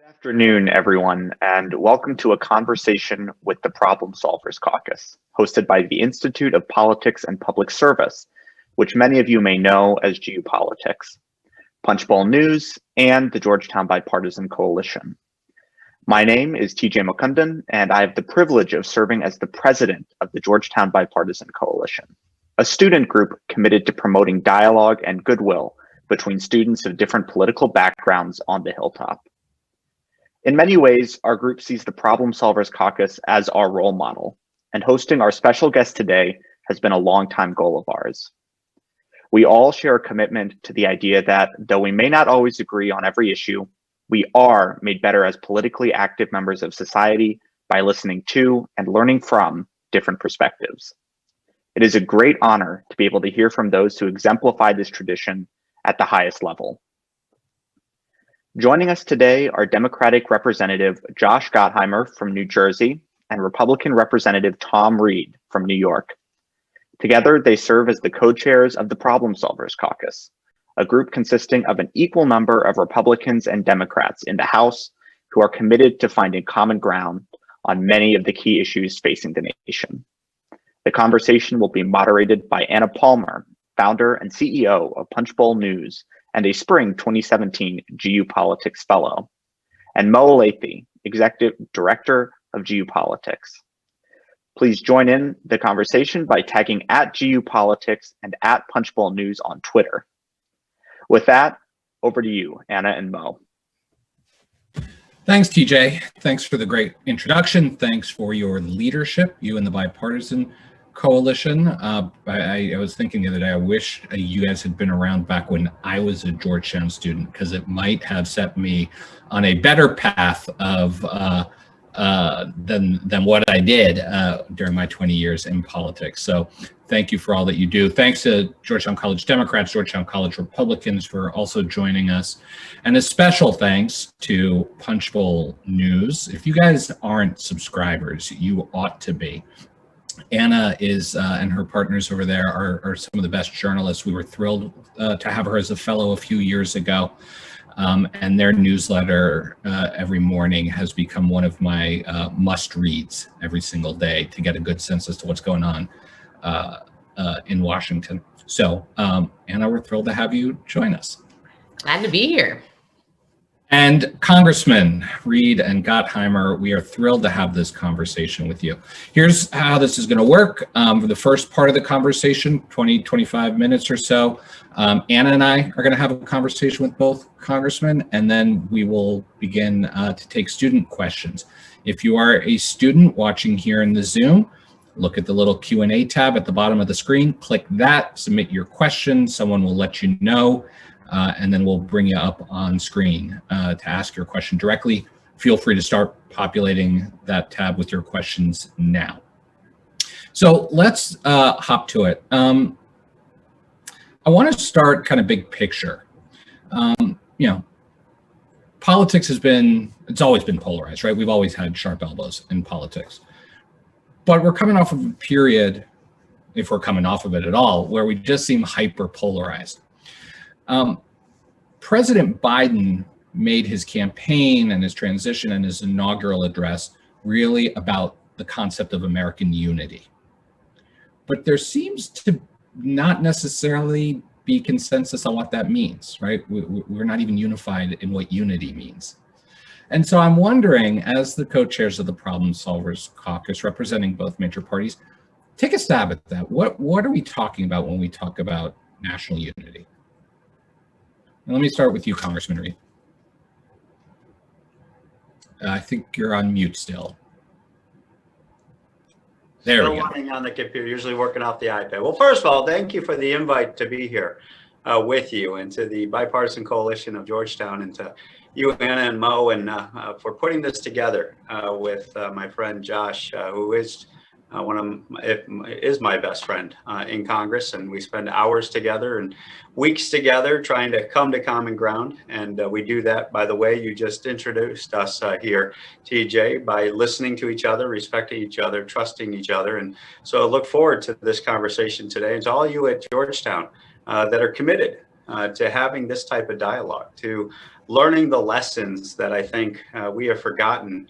Good afternoon, everyone, and welcome to a conversation with the Problem Solvers Caucus, hosted by the Institute of Politics and Public Service, which many of you may know as Geopolitics, Punchbowl News, and the Georgetown Bipartisan Coalition. My name is TJ McCundon, and I have the privilege of serving as the president of the Georgetown Bipartisan Coalition, a student group committed to promoting dialogue and goodwill between students of different political backgrounds on the Hilltop. In many ways, our group sees the Problem Solvers Caucus as our role model, and hosting our special guest today has been a longtime goal of ours. We all share a commitment to the idea that, though we may not always agree on every issue, we are made better as politically active members of society by listening to and learning from different perspectives. It is a great honor to be able to hear from those who exemplify this tradition at the highest level. Joining us today are Democratic Representative Josh Gottheimer from New Jersey and Republican Representative Tom Reed from New York. Together, they serve as the co-chairs of the Problem Solvers Caucus, a group consisting of an equal number of Republicans and Democrats in the House who are committed to finding common ground on many of the key issues facing the nation. The conversation will be moderated by Anna Palmer, founder and CEO of Punchbowl News, and a spring 2017 Geopolitics Fellow, and Mo Alathe, Executive Director of Geopolitics. Please join in the conversation by tagging @Geopolitics and @Punchbowl News on Twitter. With that, over to you, Anna and Mo. Thanks, TJ. Thanks for the great introduction. Thanks for your leadership, you and the Bipartisan Coalition. I was thinking the other day, I wish you guys had been around back when I was a Georgetown student, because it might have set me on a better path of than what I did during my 20 years in politics. So thank you for all that you do. Thanks to Georgetown College Democrats, Georgetown College Republicans for also joining us. And a special thanks to Punchbowl News. If you guys aren't subscribers, you ought to be. Anna is and her partners over there are some of the best journalists. We were thrilled to have her as a fellow a few years ago. And their newsletter every morning has become one of my must reads every single day to get a good sense as to what's going on in Washington. So Anna, we're thrilled to have you join us. Glad to be here. And Congressman Reed and Gottheimer, we are thrilled to have this conversation with you. Here's how this is going to work. For the first part of the conversation, 25 minutes or so, Anna and I are going to have a conversation with both congressmen, and then we will begin to take student questions. If you are a student watching here in the Zoom, look at the little Q&A tab at the bottom of the screen, click that, submit your question, someone will let you know. And then we'll bring you up on screen to ask your question directly. Feel free to start populating that tab with your questions now. So let's hop to it. I want to start kind of big picture. Politics it's always been polarized, right? We've always had sharp elbows in politics. But we're coming off of a period, if we're coming off of it at all, where we just seem hyper polarized. President Biden made his campaign and his transition and his inaugural address really about the concept of American unity. But there seems to not necessarily be consensus on what that means, right? We're not even unified in what unity means. And so I'm wondering, as the co-chairs of the Problem Solvers Caucus, representing both major parties, take a stab at that. What are we talking about when we talk about national unity? And let me start with you, Congressman Reed. I think you're on mute still. There we go. Still running on the computer, usually working off the iPad. Well, first of all, thank you for the invite to be here with you, and to the Bipartisan Coalition of Georgetown, and to you, Anna and Mo, and for putting this together with my friend Josh, who is is my best friend in Congress, and we spend hours together and weeks together trying to come to common ground. And we do that, by the way, you just introduced us here, TJ, by listening to each other, respecting each other, trusting each other. And so I look forward to this conversation today, and to all you at Georgetown that are committed to having this type of dialogue, to learning the lessons that I think we have forgotten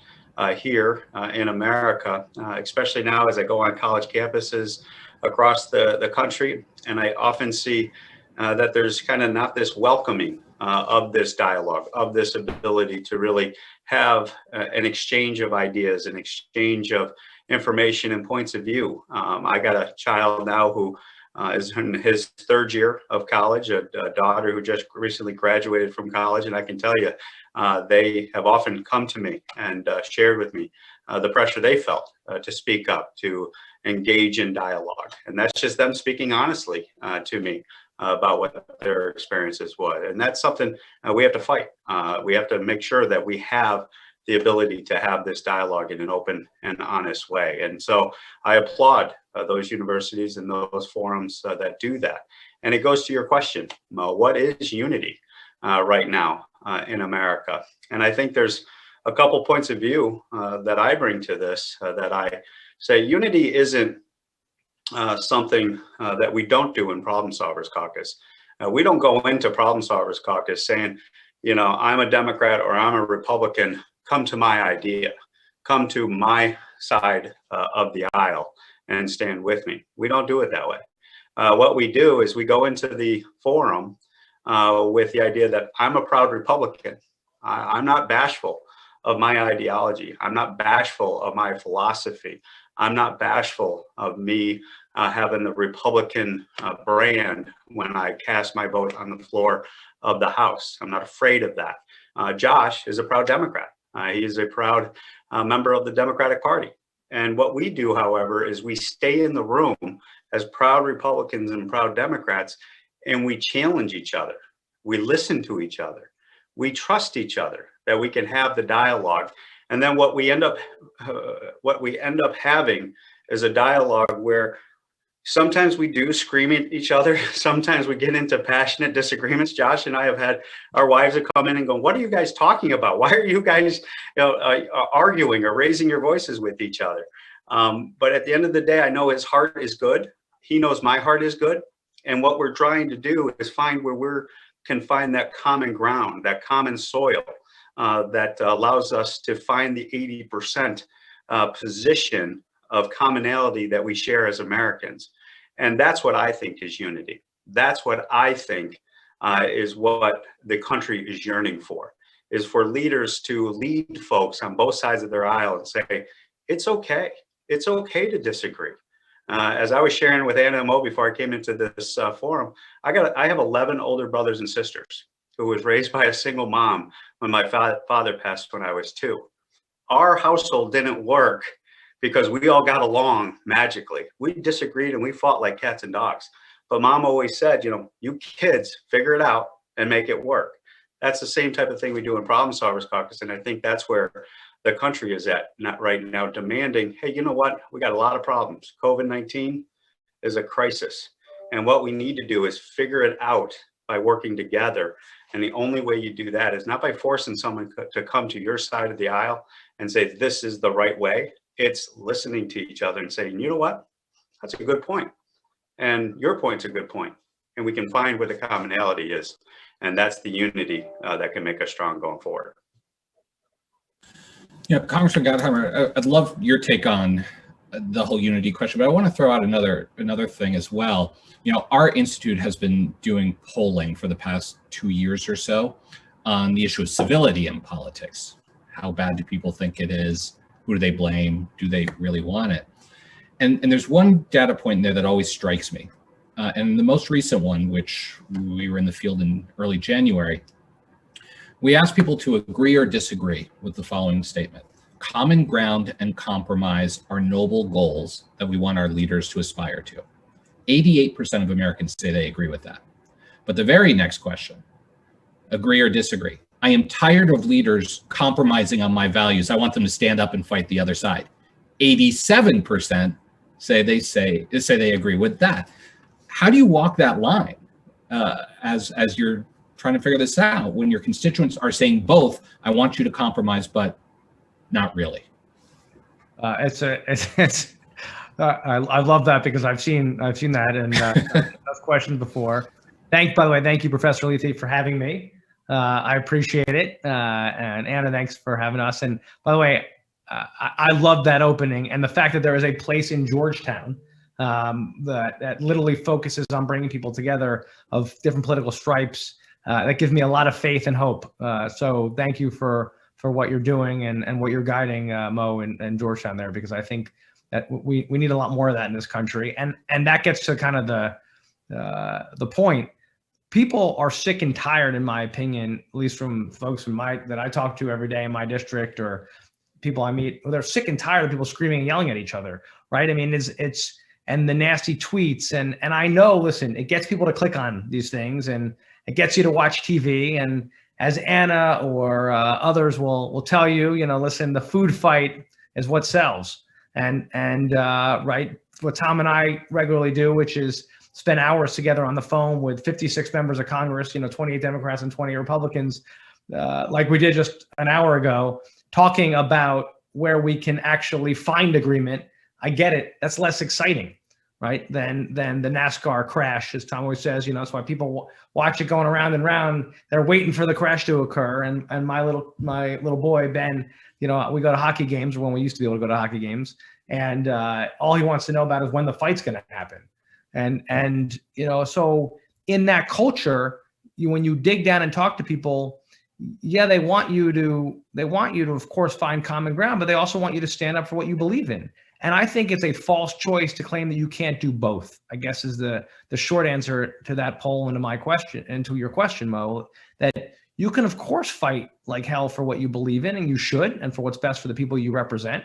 here in America, especially now as I go on college campuses across the country. And I often see that there's kind of not this welcoming of this dialogue, of this ability to really have an exchange of ideas, an exchange of information and points of view. I got a child now who is in his third year of college, a daughter who just recently graduated from college, and I can tell you, they have often come to me and shared with me the pressure they felt to speak up, to engage in dialogue. And that's just them speaking honestly to me about what their experiences was. And that's something we have to fight. We have to make sure that we have the ability to have this dialogue in an open and honest way. And so I applaud those universities and those forums that do that. And it goes to your question, Mo, what is unity right now in America? And I think there's a couple points of view that I bring to this, that I say unity isn't something that we don't do in Problem Solvers Caucus. We don't go into Problem Solvers Caucus saying, you know, I'm a Democrat or I'm a Republican, come to my idea, come to my side of the aisle and stand with me. We don't do it that way. What we do is we go into the forum with the idea that I'm a proud Republican. I'm not bashful of my ideology. I'm not bashful of my philosophy. I'm not bashful of me having the Republican brand when I cast my vote on the floor of the House. I'm not afraid of that. Josh is a proud Democrat. He is a proud member of the Democratic Party. And what we do, however, is we stay in the room as proud Republicans and proud Democrats, and we challenge each other. We listen to each other. We trust each other that we can have the dialogue. And then what we end up having is a dialogue where sometimes we do scream at each other. Sometimes we get into passionate disagreements. Josh and I have had our wives that come in and go, what are you guys talking about? Why are you guys arguing or raising your voices with each other? But at the end of the day, I know his heart is good. He knows my heart is good. And what we're trying to do is find where we can find that common ground, that common soil that allows us to find the 80% position of commonality that we share as Americans. And that's what I think is unity. That's what I think is what the country is yearning for, is for leaders to lead folks on both sides of their aisle and say, it's okay. It's okay to disagree. As I was sharing with Anna and Mo before I came into this forum, I have 11 older brothers and sisters who was raised by a single mom when my father passed when I was 2. Our household didn't work because we all got along magically. We disagreed and we fought like cats and dogs. But mom always said, you know, you kids figure it out and make it work. That's the same type of thing we do in Problem Solvers Caucus. And I think that's where the country is at right now, demanding, hey, you know what? We got a lot of problems. COVID-19 is a crisis. And what we need to do is figure it out by working together. And the only way you do that is not by forcing someone to come to your side of the aisle and say, this is the right way. It's listening to each other and saying, you know what? That's a good point. And your point's a good point. And we can find where the commonality is. And that's the unity that can make us strong going forward. Yeah, Congressman Gottheimer, I'd love your take on the whole unity question, but I want to throw out another thing as well. You know, our institute has been doing polling for the past 2 years or so on the issue of civility in politics. How bad do people think it is? Who do they blame? Do they really want it? And there's one data point in there that always strikes me. And the most recent one, which we were in the field in early January, we asked people to agree or disagree with the following statement. Common ground and compromise are noble goals that we want our leaders to aspire to. 88% of Americans say they agree with that. But the very next question, agree or disagree. I am tired of leaders compromising on my values. I want them to stand up and fight the other side. 87% say they agree with that. How do you walk that line as you're trying to figure this out when your constituents are saying both, I want you to compromise, but not really? I love that because I've seen that and asked questions before. By the way, thank you, Professor Lethe, for having me. I appreciate it. And Anna, thanks for having us. And by the way, I love that opening and the fact that there is a place in Georgetown that literally focuses on bringing people together of different political stripes. That gives me a lot of faith and hope. So thank you for what you're doing and what you're guiding, Mo, and Georgetown there, because I think that we need a lot more of that in this country. And that gets to kind of the point. People are sick and tired, in my opinion, at least from folks that I talk to every day in my district or people I meet. They're sick and tired of people screaming and yelling at each other, right? I mean, it's and the nasty tweets and I know, listen, it gets people to click on these things and it gets you to watch TV. And as Anna or others will tell you, listen, the food fight is what sells. And right, what Tom and I regularly do, which is spend hours together on the phone with 56 members of Congress, 28 Democrats and 20 Republicans, like we did just an hour ago, talking about where we can actually find agreement. I get it. That's less exciting, right, than the NASCAR crash, as Tom always says. That's why people watch it going around and round. They're waiting for the crash to occur. And my little boy Ben, we go to hockey games, or when we used to be able to go to hockey games, and all he wants to know about is when the fight's going to happen. And so in that culture, when you dig down and talk to people, yeah, they want you to, of course, find common ground, but they also want you to stand up for what you believe in. And I think it's a false choice to claim that you can't do both, I guess, is the short answer to that poll and to your question, Mo, that you can, of course, fight like hell for what you believe in, and you should, and for what's best for the people you represent.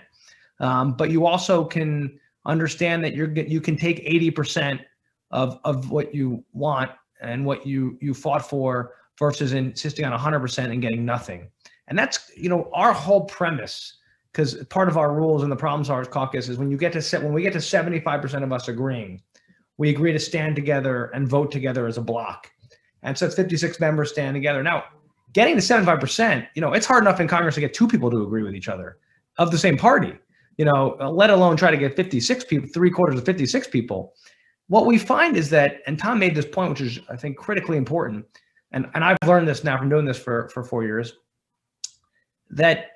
But you also can understand that you can take 80% of what you want and what you fought for versus insisting on 100% and getting nothing. And that's, our whole premise, because part of our rules in the Problem Solvers Caucus is when we get to 75% of us agreeing, we agree to stand together and vote together as a block. And so it's 56 members stand together. Now, getting to 75%, it's hard enough in Congress to get two people to agree with each other of the same party. Let alone try to get 56 people, 3/4 of 56 people. What we find is that, and Tom made this point, which is, I think, critically important, and I've learned this now from doing this for 4 years, that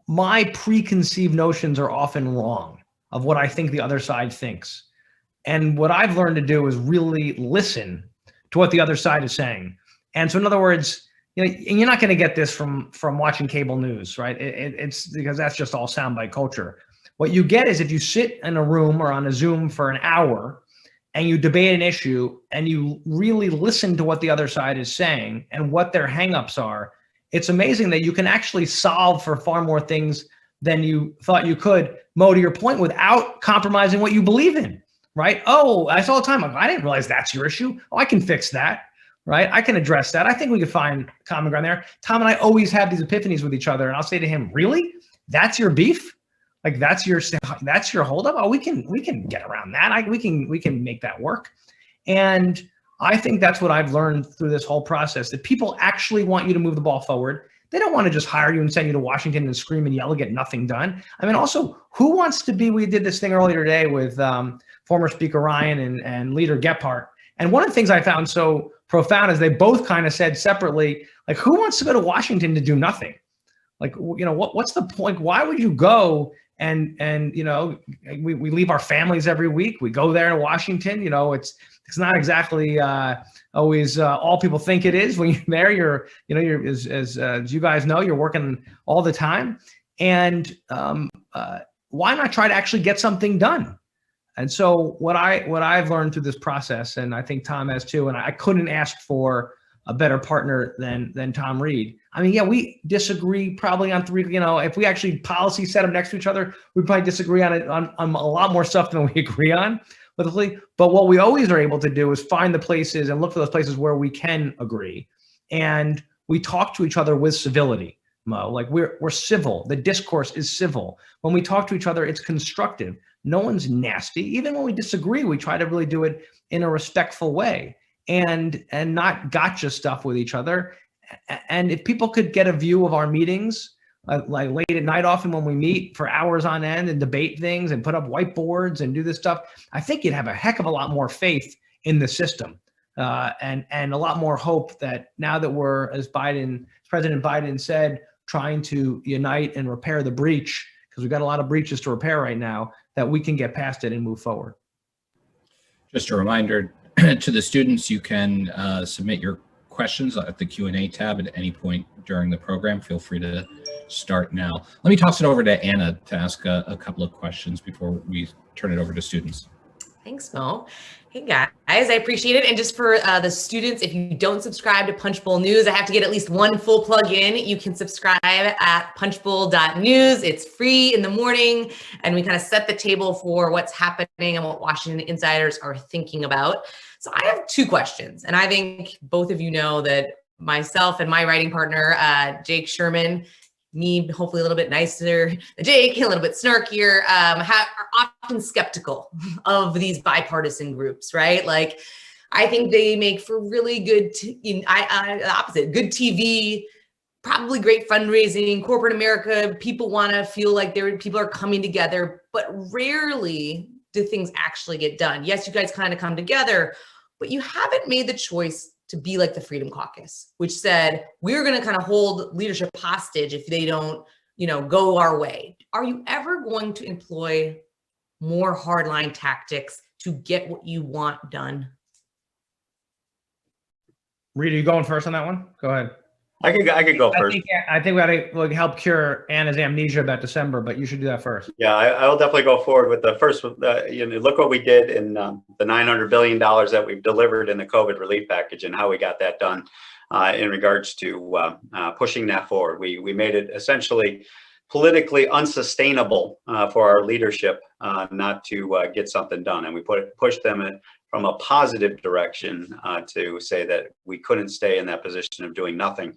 my preconceived notions are often wrong of what I think the other side thinks. And what I've learned to do is really listen to what the other side is saying. And so, in other words, and you're not going to get this from watching cable news, right? It's because that's just all soundbite culture. What you get is if you sit in a room or on a Zoom for an hour and you debate an issue and you really listen to what the other side is saying and what their hangups are, it's amazing that you can actually solve for far more things than you thought you could, Mo, to your point, without compromising what you believe in, right? Oh, I saw all the time, I didn't realize that's your issue. Oh, I can fix that. Right? I can address that. I think we could find common ground there. Tom and I always have these epiphanies with each other. And I'll say to him, really? That's your beef? Like that's your holdup? Oh, we can get around that. We can make that work. And I think that's what I've learned through this whole process, that people actually want you to move the ball forward. They don't want to just hire you and send you to Washington and scream and yell and get nothing done. I mean, also, who wants to be, we did this thing earlier today with former Speaker Ryan and Leader Gephardt. And one of the things I found so profound is they both kind of said separately, like, who wants to go to Washington to do nothing? Like, what's the point? Why would you go and we leave our families every week. We go there to Washington. It's not exactly always all people think it is. When you're there, you're as you guys know, you're working all the time. And why not try to actually get something done? And so what I've learned through this process, and I think Tom has too, and I couldn't ask for a better partner than Tom Reed. I mean, yeah, we disagree probably on three. If we actually policy set them next to each other, we probably disagree on a lot more stuff than we agree on. But what we always are able to do is find the places and look for those places where we can agree, and we talk to each other with civility. Mo, like we're civil. The discourse is civil. When we talk to each other, it's constructive. No one's nasty. Even when we disagree, we try to really do it in a respectful way and not gotcha stuff with each other. And if people could get a view of our meetings, like late at night, often when we meet for hours on end and debate things and put up whiteboards and do this stuff, I think you'd have a heck of a lot more faith in the system. and a lot more hope that now that we're, as President Biden said, trying to unite and repair the breach, because we've got a lot of breaches to repair right now, that we can get past it and move forward. Just a reminder to the students, you can submit your questions at the Q&A tab at any point during the program. Feel free to start now. Let me toss it over to Anna to ask a couple of questions before we turn it over to students. Thanks, Mo. Hey guys, I appreciate it. And just for the students, if you don't subscribe to Punchbowl News, I have to get at least one full plug in. You can subscribe at punchbowl.news. It's free in the morning, and we kind of set the table for what's happening and what Washington insiders are thinking about. So I have two questions, and I think both of you know that myself and my writing partner, Jake Sherman, me hopefully a little bit nicer than Jake, a little bit snarkier, are often skeptical of these bipartisan groups, right? Like, I think they make for really good, opposite, good TV, probably great fundraising, corporate America. People want to feel like people are coming together, but rarely do things actually get done. Yes, you guys kind of come together, but you haven't made the choice to be like the Freedom Caucus, which said, we're going to kind of hold leadership hostage if they don't, go our way. Are you ever going to employ more hardline tactics to get what you want done? Rita, you going first on that one? Go ahead. I could go first. I think we got to help cure Anna's amnesia about December, but you should do that first. Yeah, I will definitely go forward with the first. Look what we did in the $900 billion that we've delivered in the COVID relief package and how we got that done in regards to pushing that forward. We made it essentially politically unsustainable for our leadership not to get something done, and we pushed them from a positive direction to say that we couldn't stay in that position of doing nothing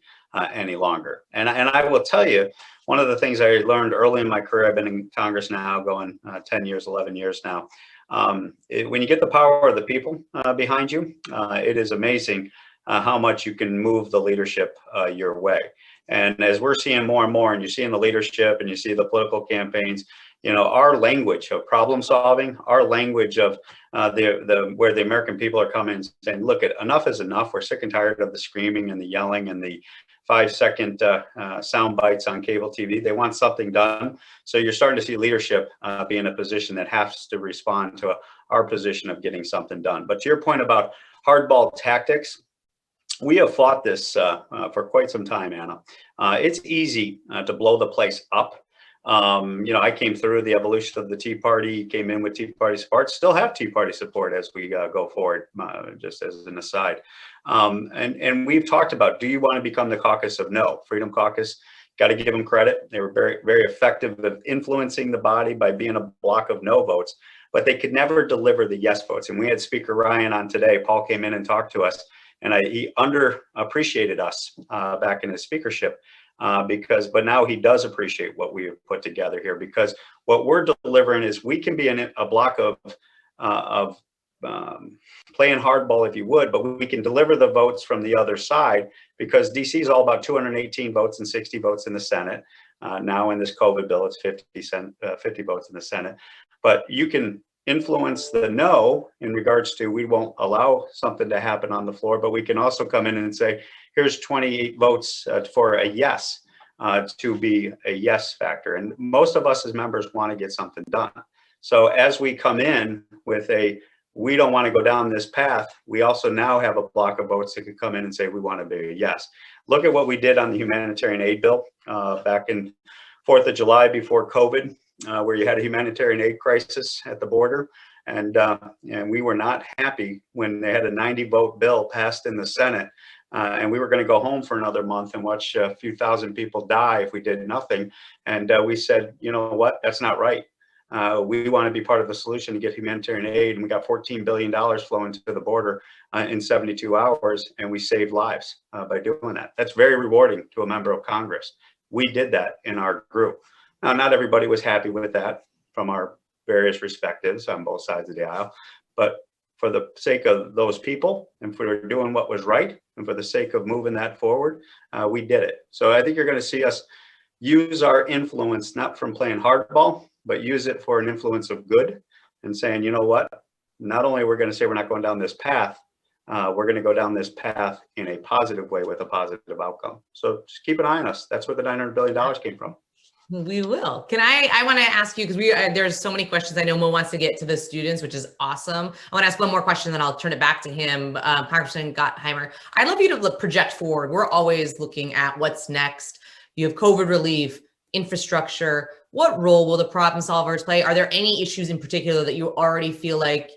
any longer. And I will tell you, one of the things I learned early in my career, I've been in Congress now going 10 years, 11 years now. When you get the power of the people behind you, it is amazing how much you can move the leadership your way. And as we're seeing more and more, and you're seeing the leadership and you see the political campaigns, our language of problem solving, our language of where the American people are coming and saying, look, enough is enough. We're sick and tired of the screaming and the yelling and the 5-second sound bites on cable TV. They want something done. So you're starting to see leadership be in a position that has to respond to our position of getting something done. But to your point about hardball tactics, we have fought this for quite some time, Anna. It's easy to blow the place up. I came through the evolution of the Tea Party, came in with Tea Party support, still have Tea Party support as we go forward, just as an aside. And we've talked about, do you want to become the caucus of no? Freedom Caucus, got to give them credit. They were very, very effective at influencing the body by being a block of no votes, but they could never deliver the yes votes. And we had Speaker Ryan on today. Paul came in and talked to us, and he underappreciated us back in his speakership. But now he does appreciate what we have put together here, because what we're delivering is we can be in a block of playing hardball, if you would, but we can deliver the votes from the other side, because DC is all about 218 votes and 60 votes in the Senate. Now in this COVID bill, it's 50 votes in the Senate, but you can influence the no in regards to, we won't allow something to happen on the floor, but we can also come in and say, here's 28 votes for a yes, to be a yes factor. And most of us as members want to get something done. So as we come in with we don't want to go down this path, we also now have a block of votes that could come in and say, we want to be a yes. Look at what we did on the humanitarian aid bill back in 4th of July before COVID, where you had a humanitarian aid crisis at the border. And we were not happy when they had a 90-vote bill passed in the Senate. And we were going to go home for another month and watch a few thousand people die if we did nothing. And we said, you know what, that's not right. We want to be part of the solution to get humanitarian aid. And we got $14 billion flowing to the border in 72 hours. And we saved lives by doing that. That's very rewarding to a member of Congress. We did that in our group. Now, not everybody was happy with that from our various perspectives on both sides of the aisle. But for the sake of those people and for doing what was right and for the sake of moving that forward, we did it. So I think you're going to see us use our influence, not from playing hardball, but use it for an influence of good and saying, you know what, not only we're going to say we're not going down this path, we're going to go down this path in a positive way with a positive outcome. So just keep an eye on us. That's where the $900 billion came from. We will. I want to ask you, because there's so many questions. I know Mo wants to get to the students, which is awesome. I want to ask one more question, then I'll turn it back to him. Congressman Gottheimer, I'd love you to project forward. We're always looking at what's next. You have COVID relief, infrastructure. What role will the problem solvers play? Are there any issues in particular that you already feel like,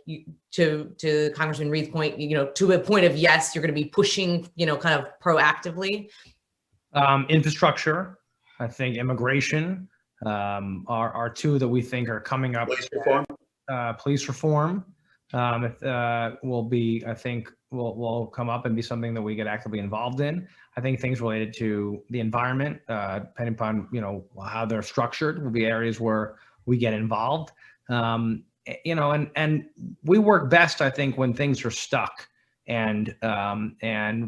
to Congressman Reed's point, to a point of yes, you're going to be pushing, kind of proactively? Infrastructure, I think immigration are two that we think are coming up. Police reform. Police reform will be, I think, will come up and be something that we get actively involved in. I think things related to the environment, depending upon how they're structured, will be areas where we get involved. And we work best, I think, when things are stuck, and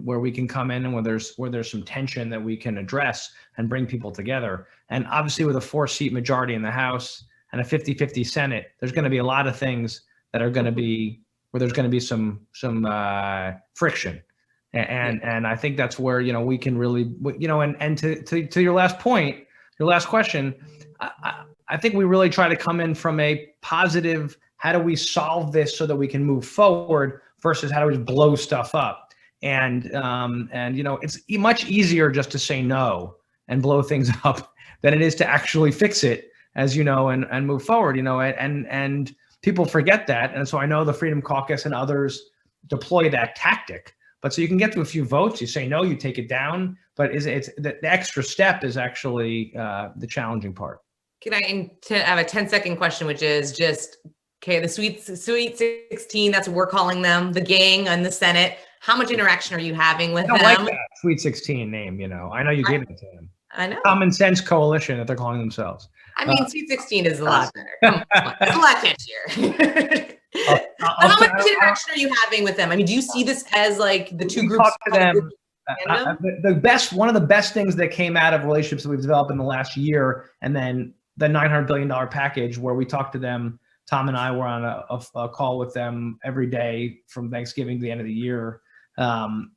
where we can come in and where there's some tension that we can address and bring people together. And obviously, with a 4-seat majority in the House and a 50-50 Senate, there's going to be a lot of things that are going to be where there's going to be some friction. And I think that's where we can really and to your last point, your last question, I think we really try to come in from a positive, how do we solve this so that we can move forward, versus how do we blow stuff up. And it's much easier just to say no and blow things up than it is to actually fix it, as and move forward. And people forget that. And so I know the Freedom Caucus and others deploy that tactic. But so you can get to a few votes, you say no, you take it down. But it's the extra step is actually the challenging part. Can I have a 10-second question, which is just, okay, the Sweet 16, that's what we're calling them, the gang in the Senate. How much interaction are you having with them? I don't like that Sweet 16 name, I know you gave it to them. I know. Common Sense Coalition that they're calling themselves. I mean, Sweet 16 is a lot better. Come on, it's a lot catchier. How much interaction are you having with them? I mean, do you see this as like the two groups? Talk to them. One of the best things that came out of relationships that we've developed in the last year, and then the $900 billion package, where we talked to them. Tom and I were on a call with them every day from Thanksgiving to the end of the year, or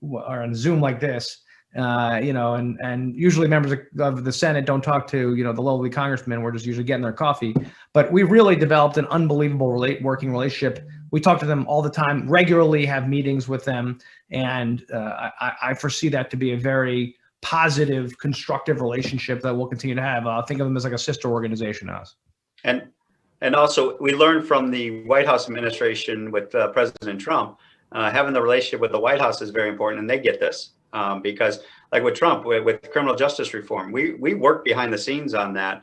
on Zoom like this. And usually members of the Senate don't talk to, the lowly congressmen. We're just usually getting their coffee. But we really developed an unbelievable working relationship. We talk to them all the time, regularly have meetings with them. And I foresee that to be a very positive, constructive relationship that we'll continue to have. Think of them as like a sister organization to us. And also, we learned from the White House administration with President Trump, having the relationship with the White House is very important, and they get this. Because like with Trump, with criminal justice reform, we worked behind the scenes on that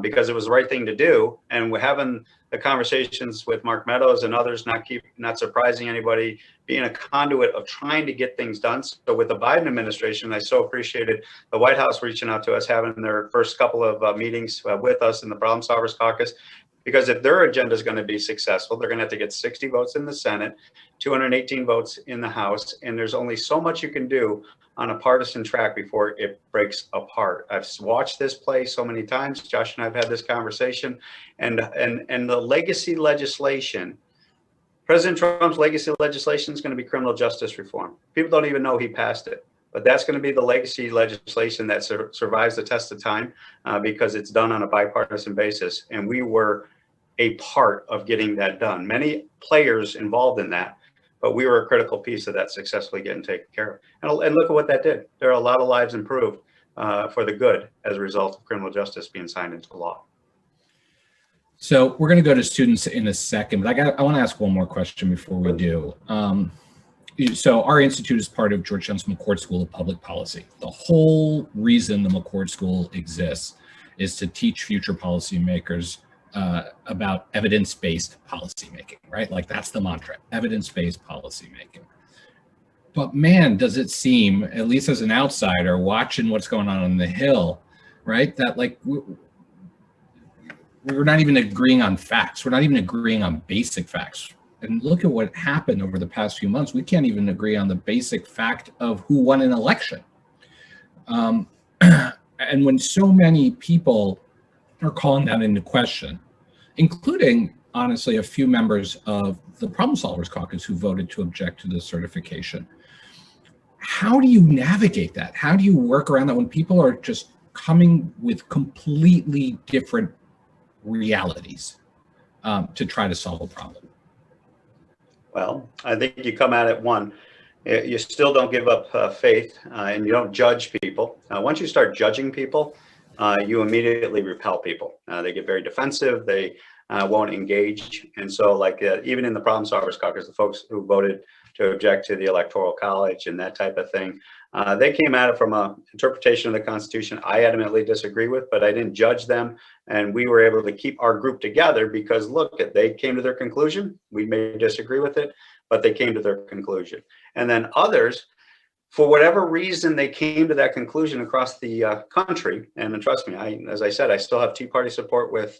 because it was the right thing to do. And we're having the conversations with Mark Meadows and others, not surprising anybody, being a conduit of trying to get things done. So with the Biden administration, I so appreciated the White House reaching out to us, having their first couple of meetings with us in the Problem Solvers Caucus. Because if their agenda is going to be successful, they're going to have to get 60 votes in the Senate, 218 votes in the House, and there's only so much you can do on a partisan track before it breaks apart. I've watched this play so many times. Josh and I have had this conversation, and the legacy legislation, President Trump's legacy legislation is going to be criminal justice reform. People don't even know he passed it. But that's going to be the legacy legislation that survives the test of time because it's done on a bipartisan basis. And we were a part of getting that done. Many players involved in that, but we were a critical piece of that successfully getting taken care of. And look at what that did. There are a lot of lives improved for the good as a result of criminal justice being signed into law. So we're going to go to students in a second, but I want to ask one more question before we do. So our institute is part of Georgetown's McCourt School of Public Policy. The whole reason the McCourt School exists is to teach future policymakers about evidence-based policymaking, right? Like that's the mantra, evidence-based policymaking. But man, does it seem, at least as an outsider watching what's going on the Hill, right? That like we're not even agreeing on facts. We're not even agreeing on basic facts. And look at what happened over the past few months. We can't even agree on the basic fact of who won an election. And when so many people are calling that into question, including honestly a few members of the Problem Solvers Caucus who voted to object to the certification. How do you navigate that? How do you work around that when people are just coming with completely different realities to try to solve a problem? Well, I think you come at it one. You still don't give up faith, and you don't judge people. Once you start judging people, you immediately repel people. They get very defensive. They won't engage. And so, like even in the Problem Solvers Caucus, the folks who voted to object to the Electoral College and that type of thing, they came at it from an interpretation of the Constitution I adamantly disagree with, but I didn't judge them. And we were able to keep our group together because, look, they came to their conclusion. We may disagree with it, but they came to their conclusion. And then others, for whatever reason, they came to that conclusion across the country. And trust me, as I said, I still have Tea Party support with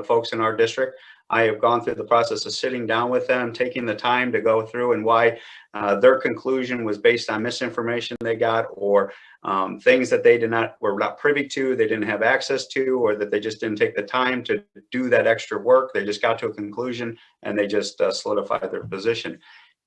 folks in our district. I have gone through the process of sitting down with them, taking the time to go through and why their conclusion was based on misinformation they got, or things that they were not privy to, they didn't have access to, or that they just didn't take the time to do that extra work. They just got to a conclusion and they just solidified their position.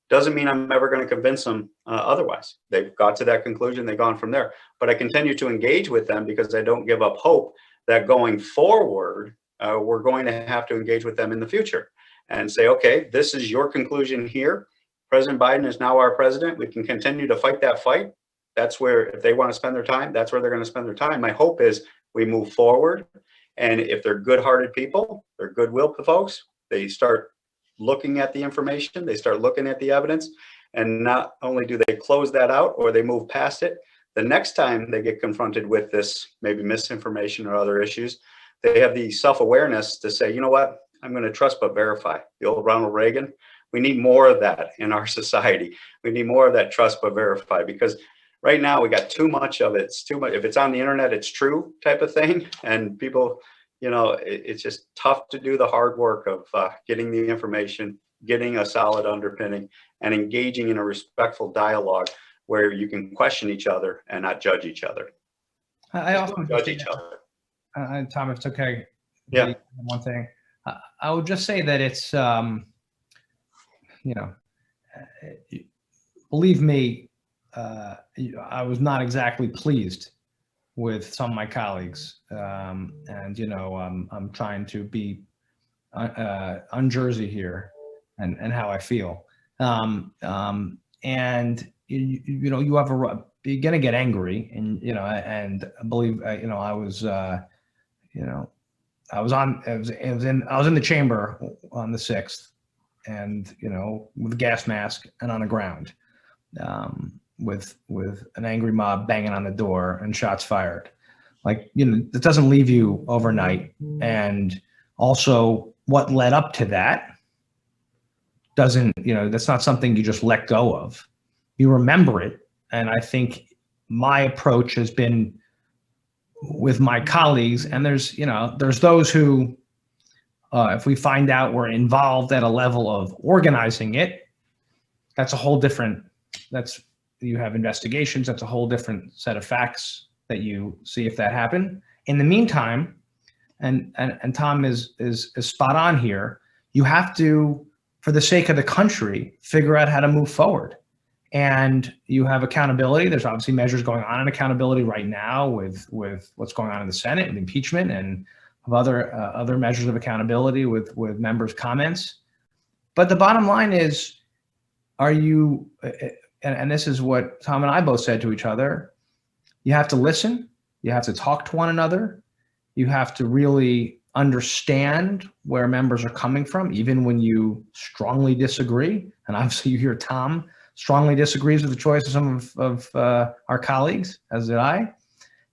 Doesn't mean I'm ever going to convince them otherwise. They've got to that conclusion, they've gone from there. But I continue to engage with them because I don't give up hope that going forward, we're going to have to engage with them in the future and say, okay, this is your conclusion here. President Biden is now our president. We can continue to fight that fight. That's where, if they want to spend their time, that's where they're going to spend their time. My hope is we move forward. And if they're good-hearted people, they're goodwill folks, they start looking at the information, they start looking at the evidence, and not only do they close that out or they move past it, the next time they get confronted with this maybe misinformation or other issues, they have the self-awareness to say, you know what, I'm going to trust but verify. The old Ronald Reagan. We need more of that in our society. We need more of that trust but verify, because right now we got too much of it. It's too much. If it's on the internet, it's true type of thing. And people, you know, it's just tough to do the hard work of getting the information, getting a solid underpinning, and engaging in a respectful dialogue where you can question each other and not judge each other. I also judge each other. Tom, if it's okay. Yeah. One thing, I would just say that it's, you know, believe me, I was not exactly pleased with some of my colleagues, and you know, I'm trying to be un-Jersey here, and how I feel, and you know, you have you're gonna get angry, and you know, and I believe, you know, I was, you know, I was in the chamber on the 6th, and you know, with a gas mask and on the ground, with an angry mob banging on the door and shots fired. Like, you know, that doesn't leave you overnight. And also what led up to that doesn't, you know, that's not something you just let go of. You remember it. And I think my approach has been with my colleagues, and there's, you know, there's those who, if we find out we're involved at a level of organizing it, that's a whole different, you have investigations, that's a whole different set of facts that you see if that happened. In the meantime, and Tom is spot on here, you have to, for the sake of the country, figure out how to move forward. And you have accountability. There's obviously measures going on in accountability right now with what's going on in the Senate with impeachment, and of other measures of accountability with members' comments. But the bottom line is, are you, and this is what Tom and I both said to each other, you have to listen, you have to talk to one another, you have to really understand where members are coming from, even when you strongly disagree. And obviously you hear Tom strongly disagrees with the choice of some of our colleagues, as did I.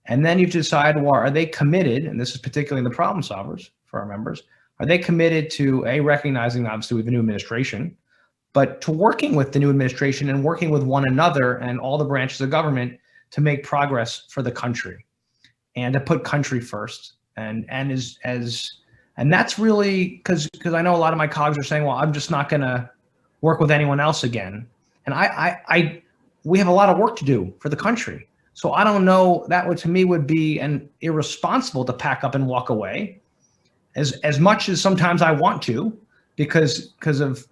And then you decide, well, are they committed, and this is particularly in the problem solvers for our members, are they committed to recognizing, obviously, we have a new administration, but to working with the new administration and working with one another and all the branches of government to make progress for the country and to put country first. And that's really, because I know a lot of my colleagues are saying, well, I'm just not going to work with anyone else again. And we have a lot of work to do for the country. So I don't know, that would, to me, would be an irresponsible to pack up and walk away. As much as sometimes I want to, because of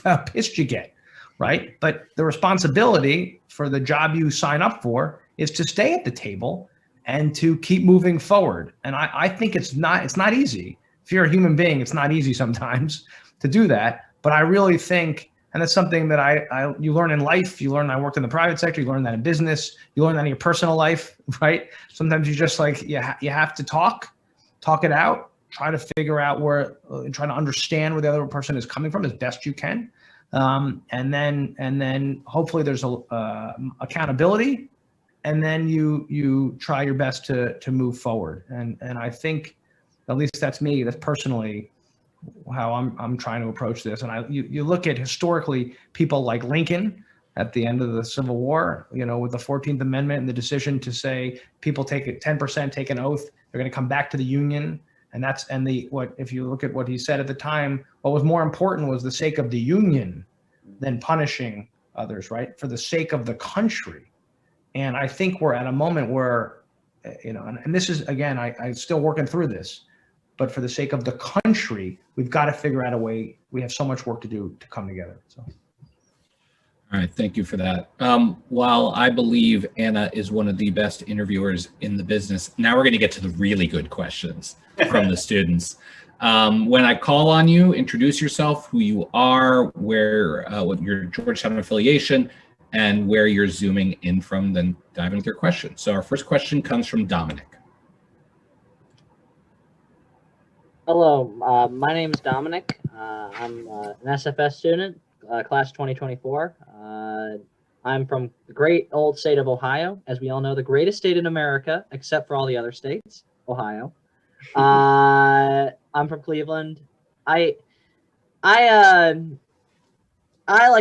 how pissed you get, right? But the responsibility for the job you sign up for is to stay at the table and to keep moving forward. And I think it's not easy. If you're a human being, it's not easy sometimes to do that. But I really think, and that's something that you learn in life. You learn, I worked in the private sector, you learn that in business, you learn that in your personal life, right? Sometimes you just like, you have to talk it out, try to figure out try to understand where the other person is coming from as best you can. And then hopefully there's accountability, and then you try your best to move forward. And I think, at least that's me, that's personally how I'm trying to approach this. And you look at historically people like Lincoln at the end of the Civil War, with the 14th Amendment and the decision to say people take 10%, take an oath, they're going to come back to the Union. If you look at what he said at the time, what was more important was the sake of the Union than punishing others, right? For the sake of the country. And I think we're at a moment where, and this is, again, I'm still working through this, but for the sake of the country, we've got to figure out a way. We have so much work to do to come together. So. All right, thank you for that. While I believe Anna is one of the best interviewers in the business, now we're going to get to the really good questions from the students. When I call on you, introduce yourself, who you are, what your Georgetown affiliation, and where you're zooming in from, then dive into their questions. So our first question comes from Dominic. Hello, my name is Dominic. I'm an SFS student, class 2024. I'm from the great old state of Ohio, as we all know, the greatest state in America, except for all the other states, Ohio. I'm from Cleveland. I like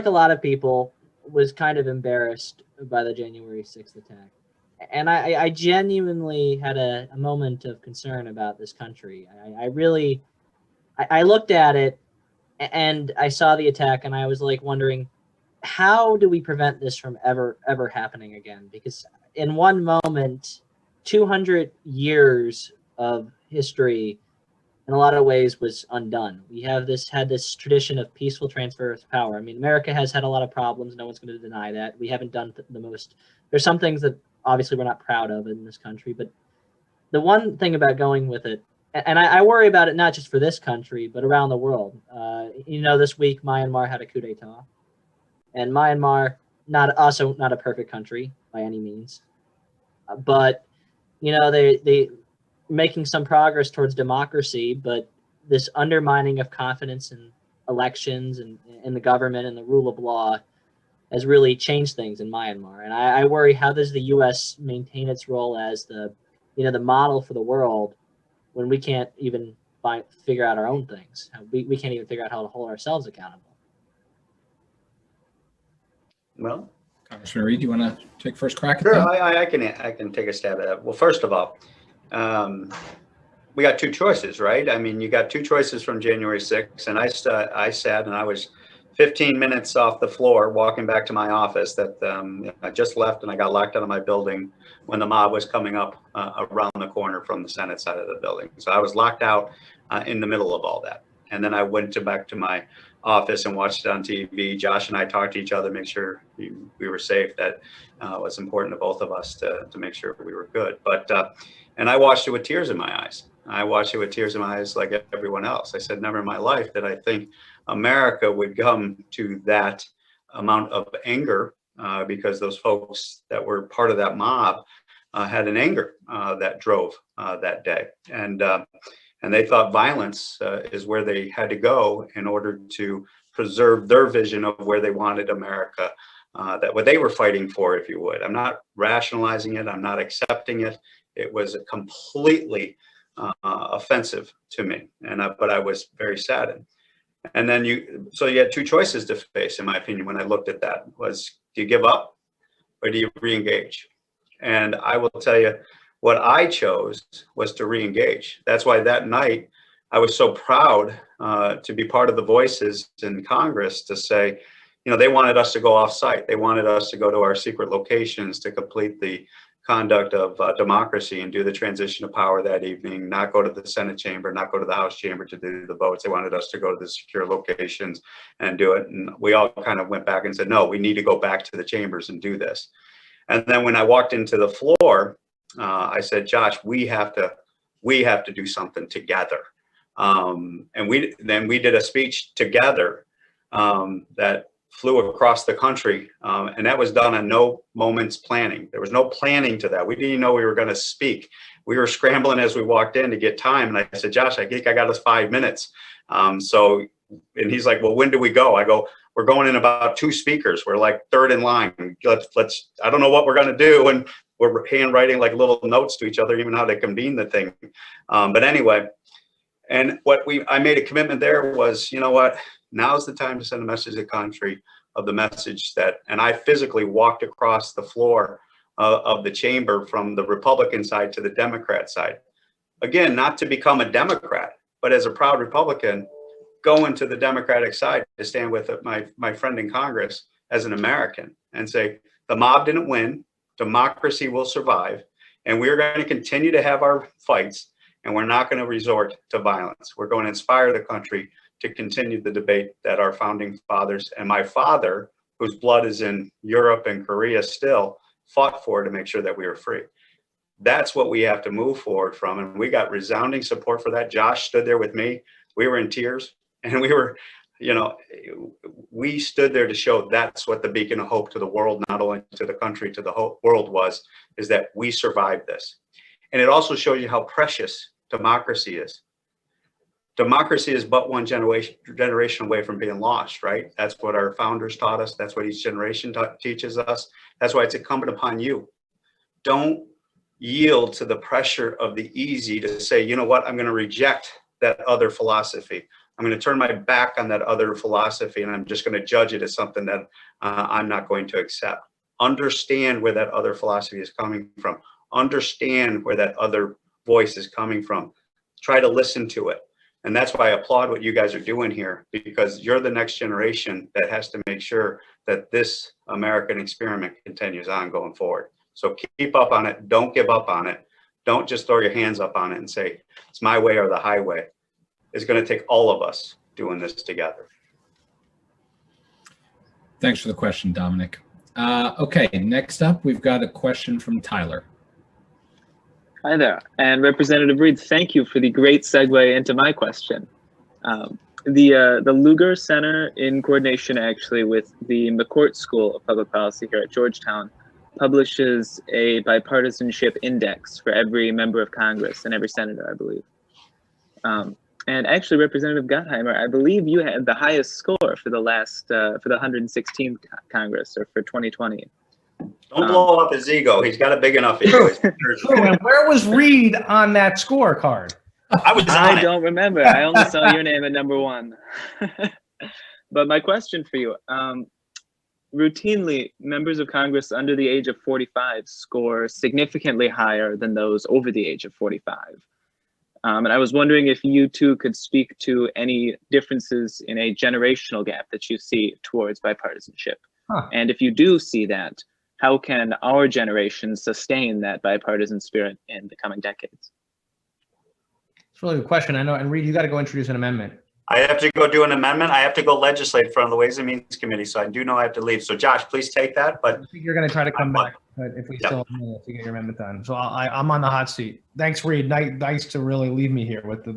a lot of people, was kind of embarrassed by the January 6th attack. And I genuinely had a moment of concern about this country. I looked at it and I saw the attack, and I was like wondering, how do we prevent this from ever happening again? Because in one moment, 200 years of history in a lot of ways was undone. We had this tradition of peaceful transfer of power. I mean, America has had a lot of problems. No one's going to deny that. We haven't done the most. There's some things that obviously we're not proud of in this country, but the one thing about going with it, and I worry about it not just for this country, but around the world. This week Myanmar had a coup d'etat, and Myanmar, not a perfect country by any means, but they making some progress towards democracy, but this undermining of confidence in elections and in the government and the rule of law has really changed things in Myanmar. And I worry, how does the U.S. maintain its role as the model for the world when we can't even figure out our own things? We can't even figure out how to hold ourselves accountable. Well, Congressman Reed, do you want to take first crack at sure, that? I can take a stab at that. Well, first of all, we got two choices, right? I mean, you got two choices from January 6th, and I sat and I was 15 minutes off the floor walking back to my office that I just left, and I got locked out of my building when the mob was coming up around the corner from the Senate side of the building. So I was locked out in the middle of all that. And then I went back to my office and watched it on TV. Josh and I talked to each other, make sure we were safe. That was important to both of us to make sure we were good. But and I watched it with tears in my eyes. I watched it with tears in my eyes like everyone else. I said, never in my life did I think America would come to that amount of anger because those folks that were part of that mob had an anger that drove that day. And they thought violence is where they had to go in order to preserve their vision of where they wanted America, that what they were fighting for, if you would. I'm not rationalizing it. I'm not accepting it. It was completely offensive to me, but I was very saddened. And then you had two choices to face, in my opinion, when I looked at that, was do you give up or do you re-engage? And I will tell you, what I chose was to re-engage. That's why that night I was so proud to be part of the voices in Congress to say, they wanted us to go off site. They wanted us to go to our secret locations to complete the conduct of democracy and do the transition of power that evening, not go to the Senate chamber, not go to the House chamber to do the votes. They wanted us to go to the secure locations and do it. And we all kind of went back and said, no, we need to go back to the chambers and do this. And then when I walked into the floor, I said, Josh, we have to do something together. And we did a speech together that flew across the country, and that was done on no moments planning. There was no planning to that. We didn't even know we were going to speak. We were scrambling as we walked in to get time, and I said, Josh, I think I got us 5 minutes. And he's like, well, when do we go? I go, we're going in about 2 speakers. We're like third in line. Let's I don't know what we're going to do, and we're handwriting like little notes to each other, even how to convene the thing. But anyway, and I made a commitment there was, you know what? Now's the time to send a message to the country of the message that, and I physically walked across the floor of the chamber from the Republican side to the Democrat side. Again, not to become a Democrat, but as a proud Republican, going to the Democratic side to stand with my friend in Congress as an American and say, the mob didn't win, democracy will survive, and we're going to continue to have our fights, and we're not going to resort to violence. We're going to inspire the country to continue the debate that our founding fathers and my father, whose blood is in Europe and Korea still, fought for to make sure that we were free. That's what we have to move forward from. And we got resounding support for that. Josh stood there with me. We were in tears, and we stood there to show that's what the beacon of hope to the world, not only to the country, to the whole world is that we survived this. And it also shows you how precious democracy is. Democracy is but one generation away from being lost, right? That's what our founders taught us. That's what each generation teaches us. That's why it's incumbent upon you. Don't yield to the pressure of the easy to say, you know what, I'm going to reject that other philosophy. I'm going to turn my back on that other philosophy, and I'm just going to judge it as something that I'm not going to accept. Understand where that other philosophy is coming from. Understand where that other voice is coming from. Try to listen to it. And that's why I applaud what you guys are doing here, because you're the next generation that has to make sure that this American experiment continues on going forward. So keep up on it. Don't give up on it. Don't just throw your hands up on it and say, it's my way or the highway. It's going to take all of us doing this together. Thanks for the question, Dominic. Okay, next up, we've got a question from Tyler. Hi there, and Representative Reed, thank you for the great segue into my question. The Lugar Center, in coordination actually with the McCourt School of Public Policy here at Georgetown, publishes a bipartisanship index for every member of Congress and every senator, I believe. And actually, Representative Gottheimer, I believe you had the highest score for the last, for the 116th Congress, or for 2020. Don't blow up his ego. He's got a big enough ego. And where was Reed on that scorecard? I don't remember. I only saw your name at number 1. But my question for you, routinely, members of Congress under the age of 45 score significantly higher than those over the age of 45. And I was wondering if you two could speak to any differences in a generational gap that you see towards bipartisanship. And if you do see that, how can our generation sustain that bipartisan spirit in the coming decades? It's a really good question. I know, and Reed, you got to go introduce an amendment. I have to go do an amendment. I have to go legislate in front of the Ways and Means Committee, so I do know I have to leave. So Josh, please take that. But I think you're going to try to come back, but if we still have minutes to get your amendment done. So I'm on the hot seat. Thanks, Reed. Nice to really leave me here with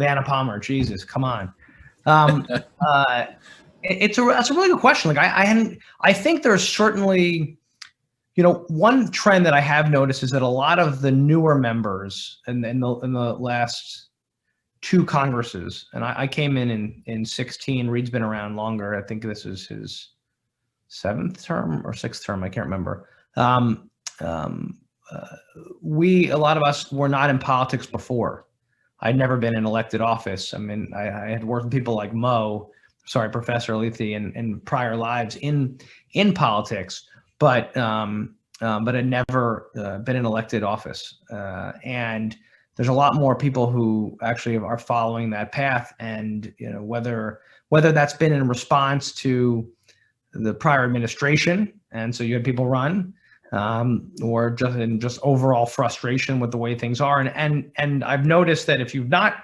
Anna Palmer. Jesus, come on. That's a really good question. Like I think there's certainly, one trend that I have noticed is that a lot of the newer members in the last 2 Congresses, and I came in 16. Reed's been around longer. I think this is his 7th term or 6th term. I can't remember. A lot of us were not in politics before. I'd never been in elected office. I mean, I had worked with people like Professor Lethe in prior lives in politics, but had never been in elected office. And there's a lot more people who actually are following that path, and whether that's been in response to the prior administration, and so you had people run, or just overall frustration with the way things are. And I've noticed that if you've not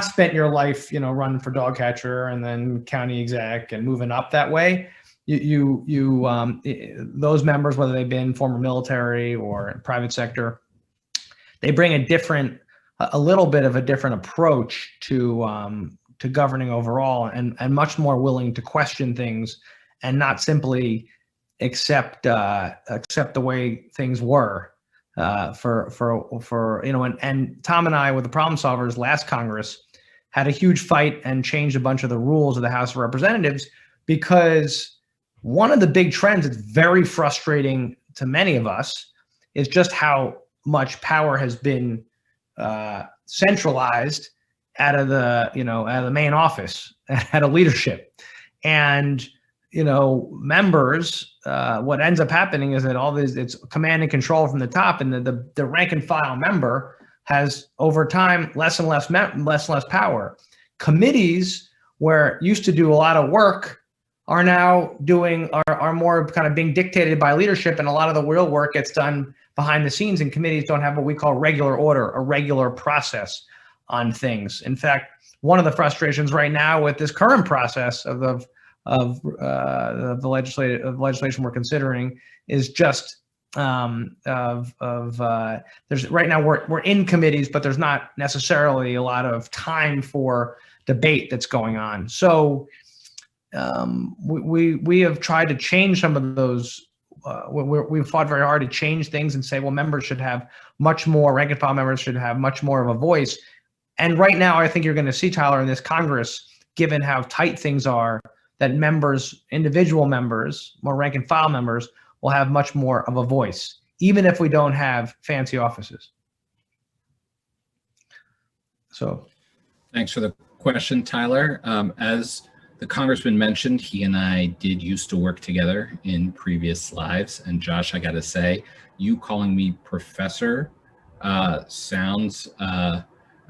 spent your life, running for dog catcher and then county exec and moving up that way, those members, whether they've been former military or private sector, they bring a little bit of a different approach to governing overall, and much more willing to question things and not simply accept the way things were. And Tom and I, with the Problem Solvers last Congress, had a huge fight and changed a bunch of the rules of the House of Representatives, because one of the big trends that's very frustrating to many of us is just how much power has been centralized out of the main office, out of leadership. And members, what ends up happening is that it's command and control from the top, and the rank and file member has over time less and less power. Committees, where used to do a lot of work, are now are more kind of being dictated by leadership, and a lot of the real work gets done behind the scenes, and committees don't have what we call regular order, a regular process on things. In fact, one of the frustrations right now with this current process of the legislation we're considering is just there's right now we're in committees, but there's not necessarily a lot of time for debate that's going on. So we have tried to change some of those. We've fought very hard to change things and say, well, members should have much more, rank and file members should have much more of a voice. And right now, I think you're going to see, Tyler, in this Congress, given how tight things are, that individual members, more rank and file members, will have much more of a voice, even if we don't have fancy offices. So, thanks for the question, Tyler. As the congressman mentioned, he and I did used to work together in previous lives. And Josh, I got to say, you calling me professor sounds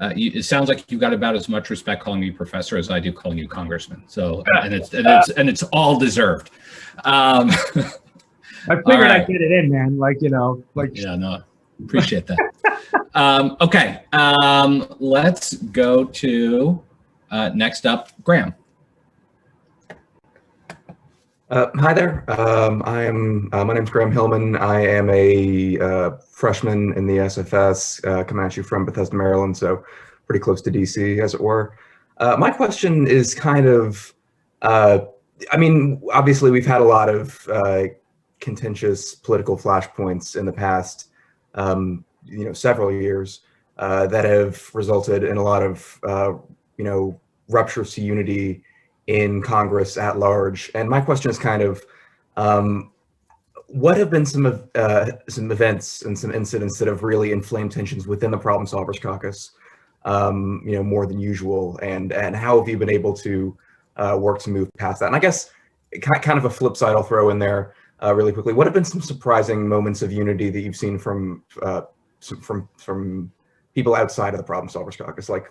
it sounds like you got about as much respect calling me professor as I do calling you congressman. So, and it's all deserved. I figured I'd get it in, man. Yeah, no, appreciate that. Okay, let's go to next up, Graham. Hi there. My name's Graham Hillman. I am a freshman in the SFS, coming at you from Bethesda, Maryland, so pretty close to DC, as it were. My question is kind of, obviously we've had a lot of contentious political flashpoints in the past, several years that have resulted in a lot of, ruptures to unity in Congress at large. And my question is kind of, what have been some events and some incidents that have really inflamed tensions within the Problem Solvers Caucus, more than usual, and how have you been able to work to move past that? And I guess kind of a flip side I'll throw in there really quickly. What have been some surprising moments of unity that you've seen from people outside of the Problem Solvers Caucus, like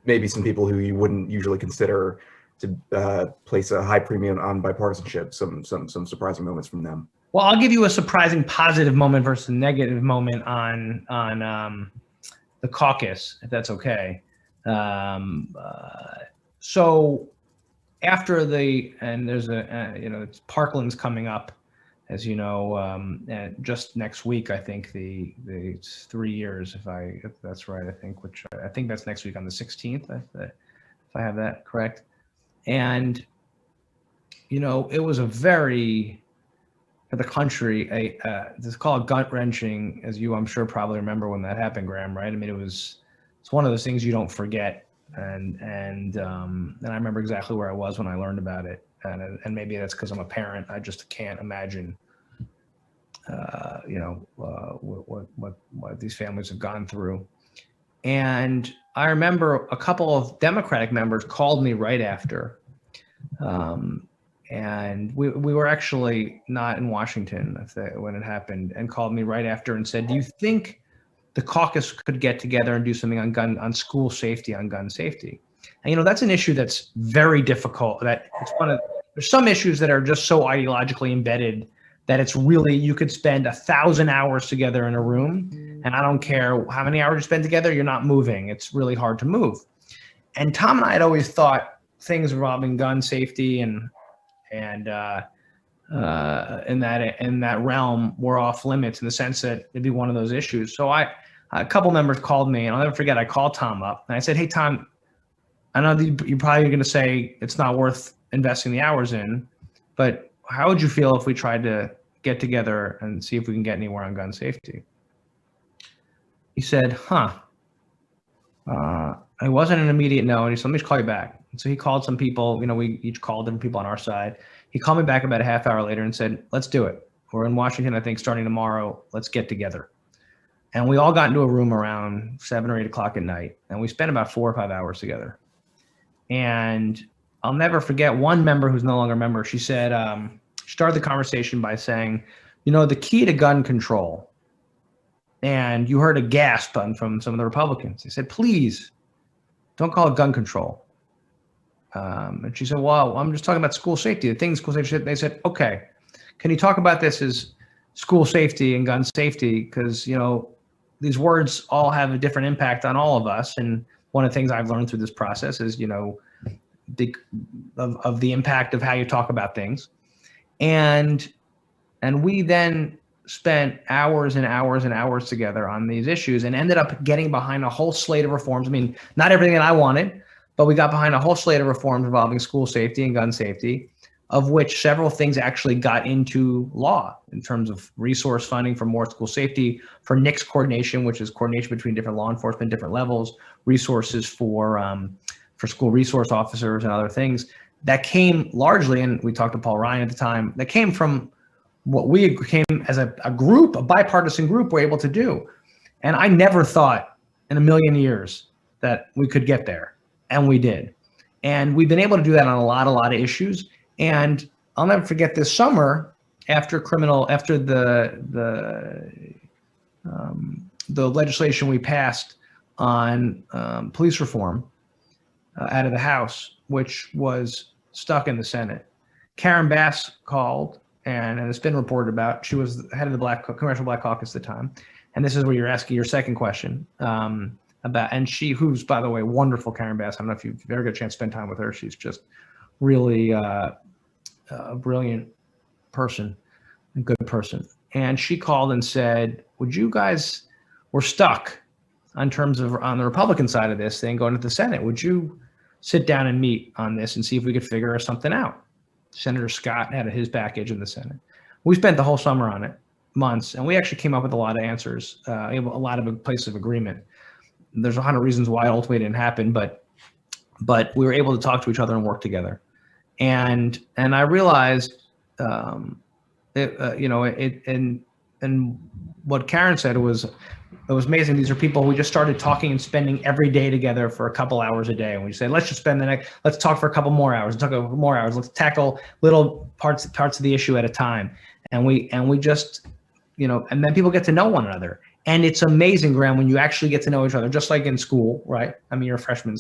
maybe some people who you wouldn't usually consider to place a high premium on bipartisanship, some surprising moments from them? Well, I'll give you a surprising positive moment versus a negative moment on the caucus, if that's okay. So after there's it's Parkland's coming up, as you know, just next week, I think the 3 years, if that's right, I think that's next week on the 16th, if I have that correct. And, it was a very, for the country, it's called gut wrenching, as you, I'm sure, probably remember when that happened, Graham, right? I mean, it's one of those things you don't forget. And I remember exactly where I was when I learned about it. And maybe that's because I'm a parent. I just can't imagine, what these families have gone through. And I remember a couple of Democratic members called me right after, and we were actually not in Washington when it happened, and called me right after and said, "Do you think the caucus could get together and do something on school safety, on gun safety?" And that's an issue that's very difficult. That it's one of there's some issues that are just so ideologically embedded that it's really, you could spend 1,000 hours together in a room, and I don't care how many hours you spend together, you're not moving. It's really hard to move. And Tom and I had always thought things involving gun safety and in that realm were off limits in the sense that it'd be one of those issues. So a couple members called me, and I'll never forget, I called Tom up and I said, hey, Tom, I know that you're probably going to say it's not worth investing the hours in, but how would you feel if we tried to get together and see if we can get anywhere on gun safety? He said, it wasn't an immediate no. And he said, let me just call you back. And so he called some people, we each called different people on our side. He called me back about a half hour later and said, let's do it. We're in Washington, I think, starting tomorrow. Let's get together. And we all got into a room around 7 or 8 o'clock at night. And we spent about 4 or 5 hours together. And I'll never forget one member who's no longer a member. She said, she started the conversation by saying, the key to gun control. And you heard a gasp from some of the Republicans. They said, please don't call it gun control. And she said, well, I'm just talking about school safety. The things school safety. They said, okay, can you talk about this as school safety and gun safety? Because, these words all have a different impact on all of us. And one of the things I've learned through this process is, of the impact of how you talk about things. And we then spent hours and hours and hours together on these issues and ended up getting behind a whole slate of reforms. I mean, not everything that I wanted, but we got behind a whole slate of reforms involving school safety and gun safety, of which several things actually got into law in terms of resource funding for more school safety, for NICS coordination, which is coordination between different law enforcement, different levels, resources for school resource officers and other things that came largely, and we talked to Paul Ryan at the time, that came from what we came as a group, a bipartisan group, were able to do. And I never thought in a million years that we could get there, and we did. And we've been able to do that on a lot of issues. And I'll never forget this summer after the legislation we passed on police reform out of the House, which was stuck in the Senate. Karen Bass called, and it's been reported about. She was the head of the Congressional Black Caucus at the time. And this is where you're asking your second question about, and she, who's, by the way, wonderful, Karen Bass. I don't know if you've ever got a chance to spend time with her. She's just really a brilliant person, a good person. And she called and said, we're stuck on the Republican side of this thing going to the Senate. Would you sit down and meet on this and see if we could figure something out? Senator Scott had his package in the Senate. We spent the whole summer on it, months, and we actually came up with a lot of answers, a lot of places of agreement. There's 100 reasons why it ultimately didn't happen, but we were able to talk to each other and work together. And I realized, and what Karen said was amazing. These are people we just started talking and spending every day together for a couple hours a day. And we said, let's just spend let's talk for a couple more hours, Let's tackle little parts of the issue at a time. And we just, and then people get to know one another. And it's amazing, Graham, when you actually get to know each other, just like in school, right? I mean, you're a freshman,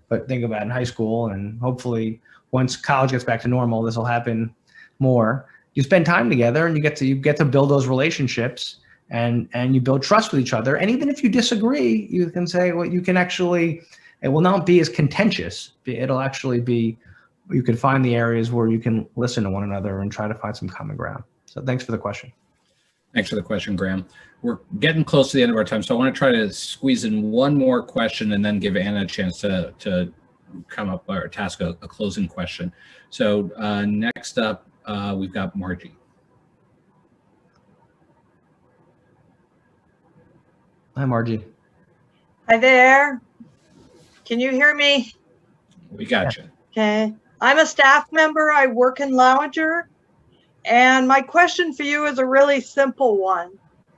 but think about it in high school, and hopefully once college gets back to normal, this will happen more. You spend time together and you get to build those relationships, and you build trust with each other. And even if you disagree, you can say, well, it will not be as contentious. It'll actually be, you can find the areas where you can listen to one another and try to find some common ground. So thanks for the question. Thanks for the question, Graham. We're getting close to the end of our time, so I want to try to squeeze in one more question and then give Anna a chance to come up or task a closing question. So next up, we've got Margie. Hi, Margie. Hi there. Can you hear me? We got you. Okay. I'm a staff member. I work in Lowinger. And my question for you is a really simple one.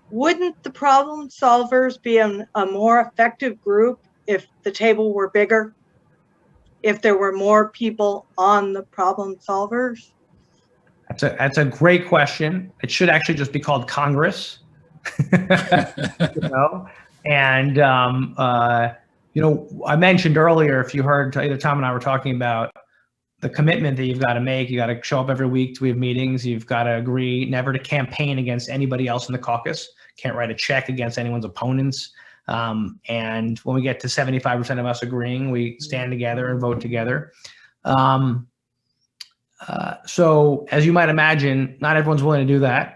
Wouldn't the problem solvers be a more effective group if the table were bigger? If there were more people on the problem solvers? That's a great question. It should actually just be called Congress. And I mentioned earlier, if you heard, either Tom and I were talking about the commitment that you've got to make. You got to show up every week. We have meetings. You've got to agree never to campaign against anybody else in the caucus. Can't write a check against anyone's opponents. And when we get to 75% of us agreeing, we stand together and vote together. So as you might imagine, not everyone's willing to do that.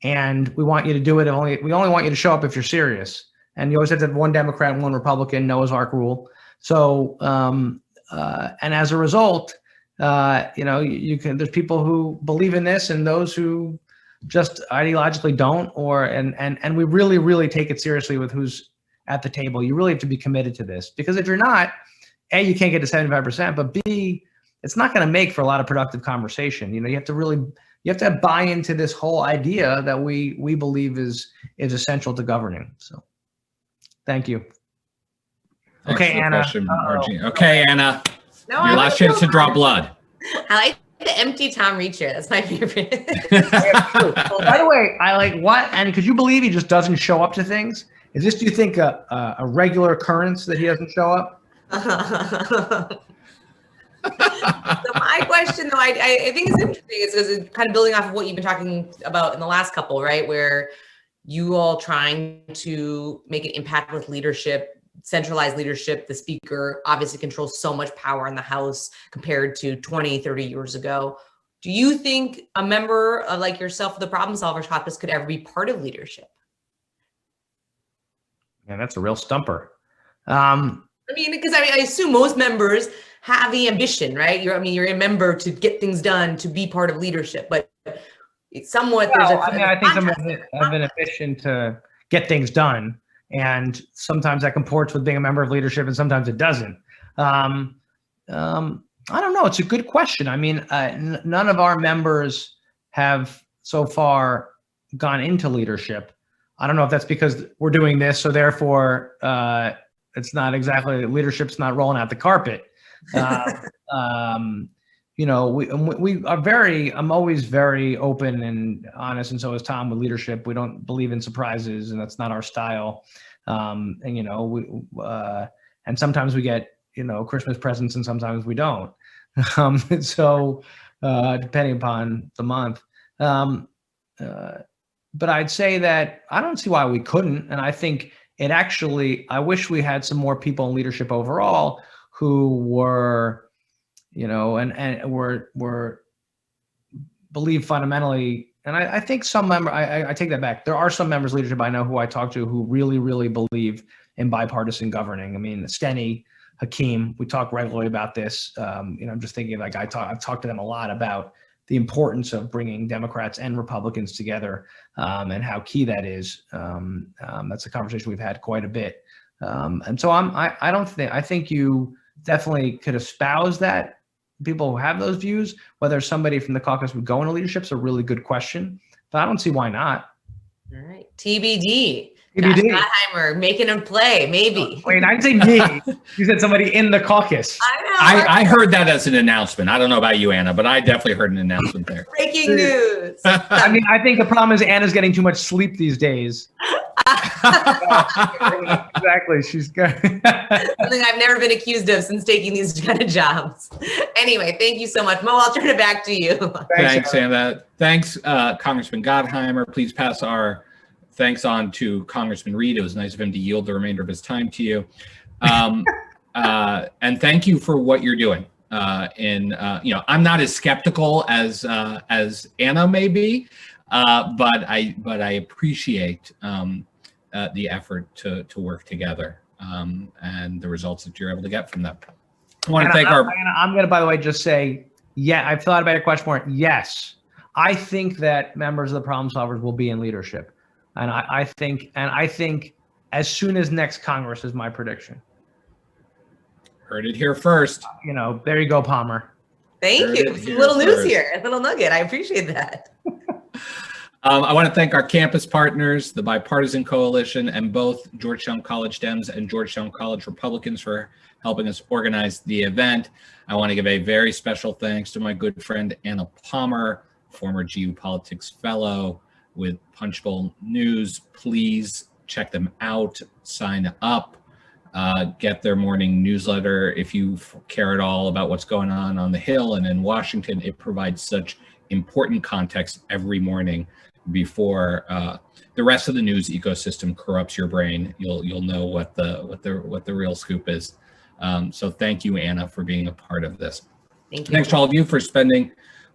And we want you to do it. We only want you to show up if you're serious. And you always have to have one Democrat and one Republican, Noah's Ark rule. So, and as a result, there's people who believe in this and those who just ideologically don't, and we really, really take it seriously with who's at the table. You really have to be committed to this, because if you're not, A, you can't get to 75%, but B, it's not going to make for a lot of productive conversation. You have to buy into this whole idea that we believe is essential to governing. So thank you. Thanks Okay, for the Anna. question, Margie. Okay, Anna, No, your last chance to draw blood. I like the empty Tom Reed chair. That's my favorite. By the way, I like what? And could you believe he just doesn't show up to things? Is this, do you think, a regular occurrence that he doesn't show up? So my question, though, I think is interesting, is because it's kind of building off of what you've been talking about in the last couple, right? Where you all trying to make an impact with leadership, centralized leadership. The speaker obviously controls so much power in the House compared to 20, 30 years ago. Do you think a member of, like yourself, of the Problem Solvers Caucus could ever be part of leadership? Yeah, that's a real stumper. I mean, because I assume most members have the ambition, right? You're a member to get things done, to be part of leadership, but it's somewhat. Well, I think some have an ambition to get things done, and sometimes that comports with being a member of leadership, and sometimes it doesn't. I don't know. It's a good question. I mean, none of our members have so far gone into leadership. I don't know if that's because we're doing this, so therefore it's not exactly, leadership's not rolling out the carpet. We are I'm always very open and honest, and so is Tom, with leadership. We don't believe in surprises, and that's not our style. And sometimes we get, Christmas presents and sometimes we don't. So depending upon the month. But I'd say that I don't see why we couldn't. And I think I wish we had some more people in leadership overall who were, and were believe fundamentally. And I think some I take that back. There are some members of leadership I know who I talk to who really, really believe in bipartisan governing. I mean, Steny, Hakeem, we talk regularly about this. I'm just thinking, like, I've talked to them a lot about the importance of bringing Democrats and Republicans together, and how key that is. That's a conversation we've had quite a bit. And so I think you definitely could espouse that. People who have those views, whether somebody from the caucus would go into leadership, is a really good question, but I don't see why not. All right, TBD. TBD. Josh Gottheimer making him play, maybe. Wait, I didn't say me. You said somebody in the caucus. I know. I heard that as an announcement. I don't know about you, Anna, but I definitely heard an announcement there. Breaking news. I mean, I think the problem is Anna's getting too much sleep these days. Exactly. She's good. Something I've never been accused of since taking these kind of jobs. Anyway, thank you so much. Mo, I'll turn it back to you. Thanks, Anna. Thanks, Congressman Gottheimer. Please pass our thanks on to Congressman Reed. It was nice of him to yield the remainder of his time to you. And thank you for what you're doing. I'm not as skeptical as Anna may be, but I appreciate the effort to work together, and the results that you're able to get from that. I want to thank I'm going to, by the way, just say, yeah, I've thought about your question more. Yes, I think that members of the Problem Solvers will be in leadership. And I think as soon as next Congress is my prediction. Heard it here first. There you go, Palmer. Thank you. A little news here, a little nugget. I appreciate that. I want to thank our campus partners, the Bipartisan Coalition, and both Georgetown College Dems and Georgetown College Republicans for helping us organize the event. I want to give a very special thanks to my good friend Anna Palmer, former GU Politics Fellow with Punchbowl News. Please check them out, sign up. get their morning newsletter. If you care at all about what's going on the Hill and in Washington, it provides such important context every morning before the rest of the news ecosystem corrupts your brain. You'll know what the real scoop is. So thank you, Anna, for being a part of this. Thank you. Thanks to all of you for spending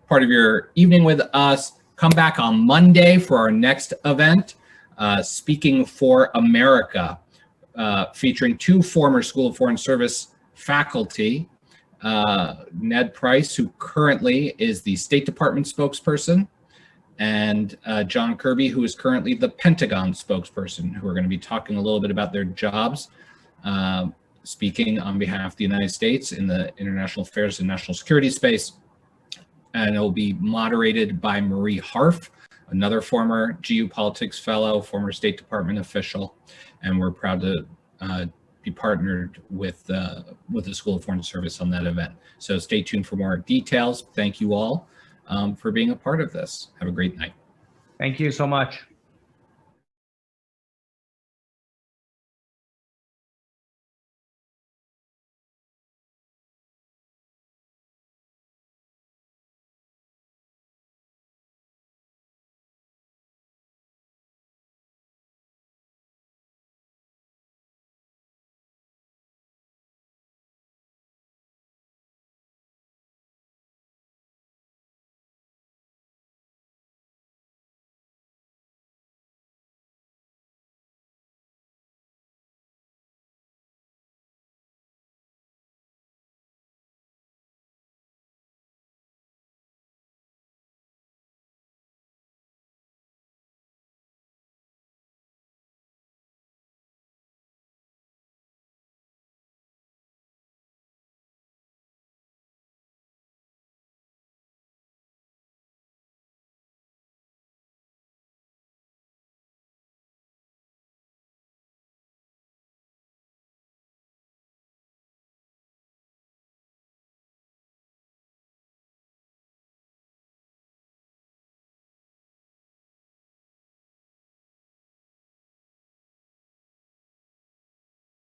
part of your evening with us. Come back on Monday for our next event, Speaking for America, featuring two former School of Foreign Service faculty, Ned Price, who currently is the State Department spokesperson, and John Kirby, who is currently the Pentagon spokesperson, who are going to be talking a little bit about their jobs, speaking on behalf of the United States in the international affairs and national security space. And it will be moderated by Marie Harf, another former GU Politics fellow, former State Department official, and we're proud to be partnered with the School of Foreign Service on that event. So stay tuned for more details. Thank you all for being a part of this. Have a great night. Thank you so much.